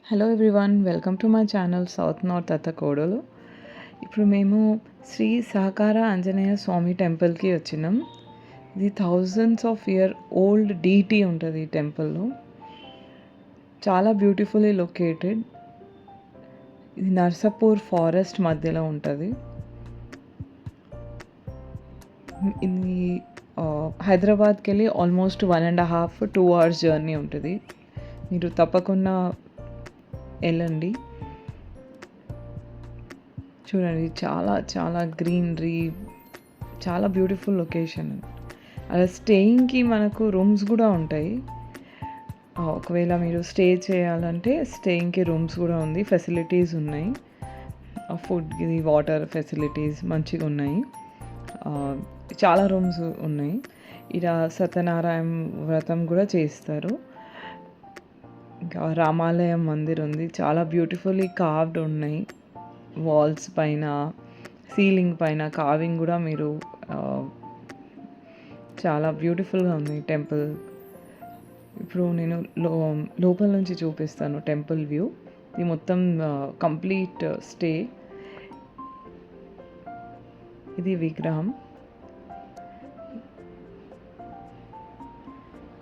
Hello everyone, welcome to my channel south north అత్త కోడలు. ఇప్పుడు మేము శ్రీ సహకార ఆంజనేయ స్వామి టెంపుల్కి వచ్చినాం. ఇది thousands of year old deity ఉంటుంది ఈ టెంపుల్లో. చాలా బ్యూటిఫుల్లీ లొకేటెడ్. ఇది నర్సాపూర్ ఫారెస్ట్ మధ్యలో ఉంటుంది. ఇది హైదరాబాద్కి వెళ్ళి ఆల్మోస్ట్ 1.5-2 hours జర్నీ ఉంటుంది. మీరు తప్పకుండా వెళ్ళండి. చూడండి, చాలా చాలా గ్రీనరీ, చాలా బ్యూటిఫుల్ లొకేషన్. అలా స్టేయింగ్కి మనకు రూమ్స్ కూడా ఉంటాయి. ఒకవేళ మీరు స్టే చేయాలంటే స్టేయింగ్కి రూమ్స్ కూడా ఉంది, ఫెసిలిటీస్ ఉన్నాయి. ఫుడ్కి, వాటర్ ఫెసిలిటీస్ మంచిగా ఉన్నాయి. చాలా రూమ్స్ ఉన్నాయి. ఇలా సత్యనారాయణ వ్రతం కూడా చేస్తారు. ఇంకా రామాలయం మందిర్ ఉంది, చాలా బ్యూటిఫుల్లీ కార్వ్డ్ ఉన్నాయి. వాల్స్ పైన, సీలింగ్ పైన కార్వింగ్ కూడా మీరు చాలా బ్యూటిఫుల్గా ఉంది టెంపుల్. ఇప్పుడు నేను లోపల నుంచి చూపిస్తాను టెంపుల్ వ్యూ. ఇది మొత్తం కంప్లీట్ స్టే. ఇది విగ్రహం.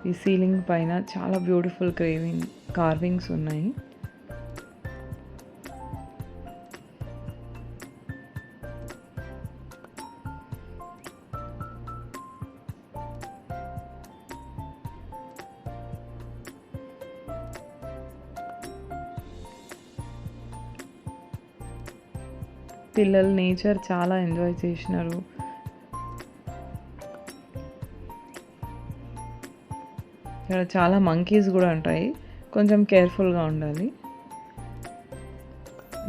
ఈ సీలింగ్ పైన చాలా బ్యూటిఫుల్ కార్వింగ్స్ ఉన్నాయి. పిల్లలు నేచర్ చాలా ఎంజాయ్ చేసినారు. ఇక్కడ చాలా మంకీస్ కూడా ఉంటాయి, కొంచెం కేర్ఫుల్గా ఉండాలి.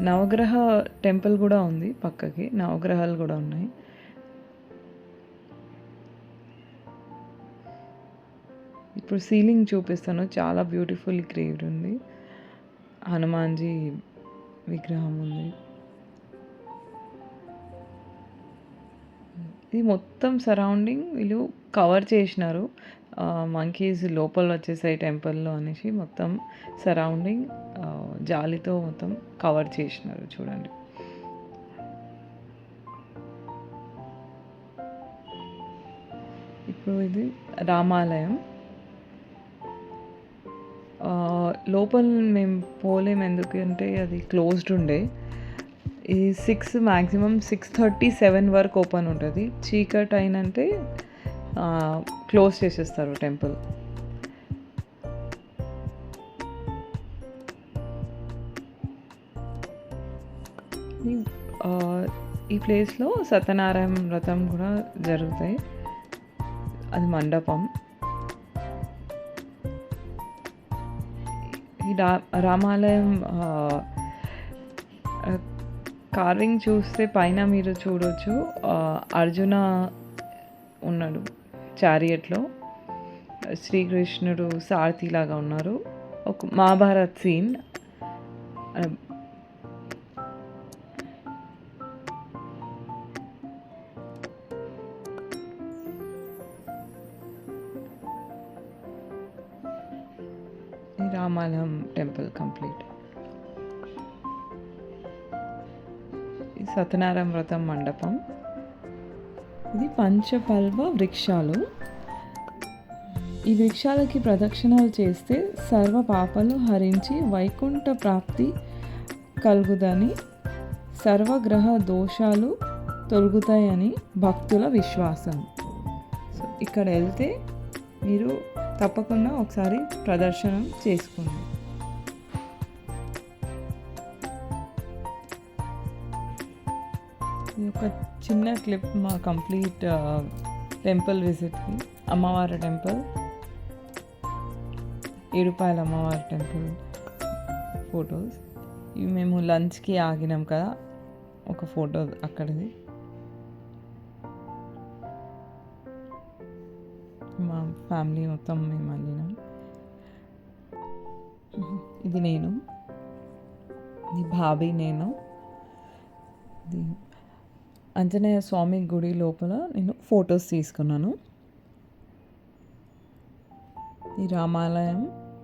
నవగ్రహ టెంపుల్ కూడా ఉంది పక్కకి, నవగ్రహాలు కూడా ఉన్నాయి. ఇప్పుడు సీలింగ్ చూపిస్తాను, చాలా బ్యూటిఫుల్ క్రియేట్ ఉంది. హనుమాన్జీ విగ్రహం ఉంది. ఇది మొత్తం సరౌండింగ్ వీళ్ళు కవర్ చేసినారు. మంకీస్ లోపల వచ్చేసాయి టెంపుల్లో అనేసి మొత్తం సరౌండింగ్ జాలితో మొత్తం కవర్ చేసినారు. చూడండి, ఇప్పుడు ఇది రామాలయం. లోపల మేము పోలేము, ఎందుకంటే అది క్లోజ్డ్ ఉండే. ఈ 6 మ్యాక్సిమం 6:30-7 వరకు ఓపెన్ ఉంటుంది. చీకట్ అయినంటే క్లోజ్ చేసేస్తారు టెంపుల్. ఈ ప్లేస్లో సత్యనారాయణ వ్రతం కూడా జరుగుతాయి. అది మండపం. ఈ రామాలయం కార్వింగ్ చూస్తే పైన మీరు చూడొచ్చు, అర్జున ఉన్నాడు చారియట్లో, శ్రీకృష్ణుడు సారథిలాగా ఉన్నారు. ఒక మహాభారత్ సీన్. రామాలయం టెంపుల్ కంప్లీట్. సత్యనారాయణ వ్రతం మండపం. ఇది పంచపల్వ వృక్షాలు. ఈ వృక్షాలకి ప్రదక్షిణాలు చేస్తే సర్వ పాపాలు హరించి వైకుంఠ ప్రాప్తి కలుగుదని, సర్వగ్రహ దోషాలు తొలగుతాయని భక్తుల విశ్వాసం. సో ఇక్కడ వెళ్తే మీరు తప్పకుండా ఒకసారి ప్రదర్శనం చేసుకోండి. ఇది ఒక చిన్న క్లిప్ మా కంప్లీట్ టెంపుల్ విజిట్కి. అమ్మవారి టెంపుల్, ఏడుపాయల అమ్మవారి టెంపుల్ ఫొటోస్. ఇవి మేము లంచ్కి ఆగినాం కదా, ఒక ఫోటో అక్కడిది. మా ఫ్యామిలీ మొత్తం మేము వెళ్ళినాం. ఇది నేను, ఇది భాబీ, నేను. ఇది ఆంజనేయ స్వామి గుడి లోపల నేను ఫొటోస్ తీసుకున్నాను. ఈ రామాలయం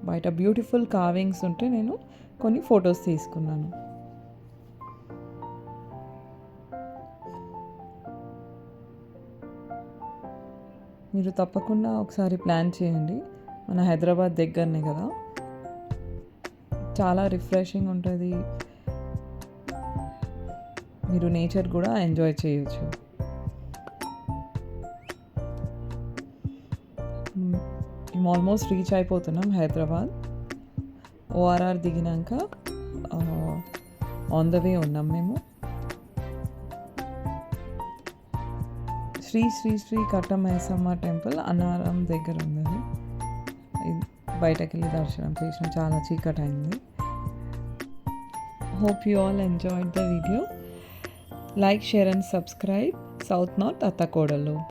బయట బ్యూటిఫుల్ కార్వింగ్స్ ఉంటే నేను కొన్ని ఫొటోస్ తీసుకున్నాను. మీరు తప్పకుండా ఒకసారి ప్లాన్ చేయండి. మన హైదరాబాద్ దగ్గరనే కదా, చాలా రిఫ్రెషింగ్ ఉంటుంది. మీరు నేచర్ కూడా ఎంజాయ్ చేయొచ్చు. మేము ఆల్మోస్ట్ రీచ్ అయిపోతున్నాం హైదరాబాద్. ఓఆర్ఆర్ దిగినాక ఆన్ ద వే ఉన్నాం మేము. శ్రీ శ్రీ శ్రీ కట్టమైసమ్మ టెంపుల్ అన్నారం దగ్గర ఉన్నది. బయటకు వెళ్ళి దర్శనం చేసిన, చాలా చీకటి అయింది. Hope you all enjoyed the video. Like, share and subscribe. South North Attakodalu.